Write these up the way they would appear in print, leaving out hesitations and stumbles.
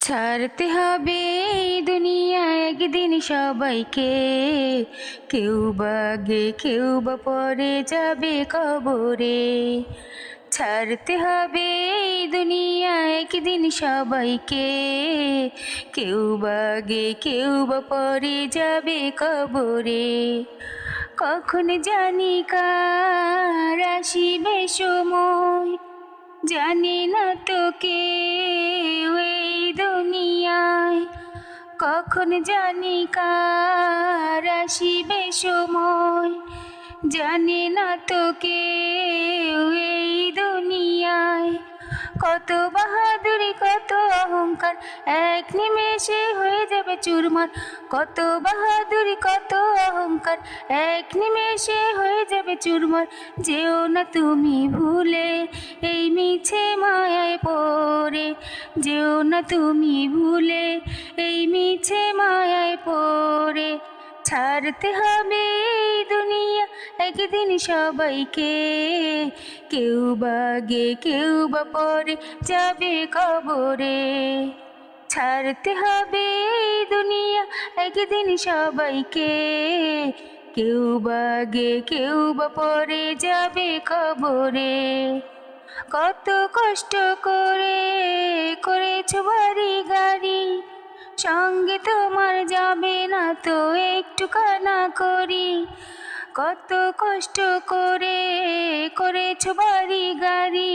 ছাড়তে হবে এই দুনিয়া একদিন সবাইকে। কেউ বা আগে কেউ বা পরে যাবে কবরে। ছাড়তে হবে এই দুনিয়া একদিন সবাইকে। কেউ বা আগে কেউ বা পরে যাবে কবরে। কখন জানি কার আসিবে সময়, জানি না তো কেউ এই দুনিয়ায়। কখন জানি কার আসিবে সময়, জানি না তো কেউ এই দুনিয়ায়। কত বাহাদুরি কত অহংকার এক নিমেষে হয়ে যাবে চুরমার। কত বাহাদুরি কত অহংকার এক নিমেষে হয়ে যাবে চুরমার। যেও না তুমি ভুলে এই মিছে মায়ায় পড়ে। যেও না তুমি ভুলে এই মিছে মায়ায় পড়ে। ছাড়তে হবে এই দুনিয়া একদিন সবাইকে। কেউ বা আগে কেউ বা পরে যাবে কবরে। ছাড়তে হবে এই দুনিয়া একদিন সবাইকে। কেউ বা আগে কেউ বা পরে যাবে কবরে। কত কষ্ট করে করেছো বাড়ি গাড়ি, সঙ্গে তোমার যাবে না তো একটু কানা করি। কত কষ্ট করে করেছো বাড়ি গাড়ি,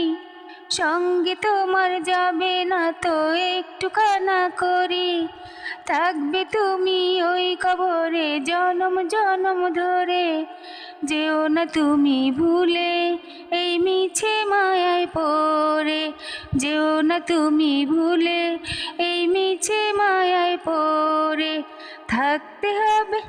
সঙ্গে তোমার যাবে না তো একটু কানা করি। থাকবে তুমি ওই কবরে জনম জনম ধরে। যেও না তুমি ভুলে এই মিছে মায়ায় পড়ে। যেও না তুমি ভুলে এই মিছে মায়ায় পড়ে। থাকতে হবে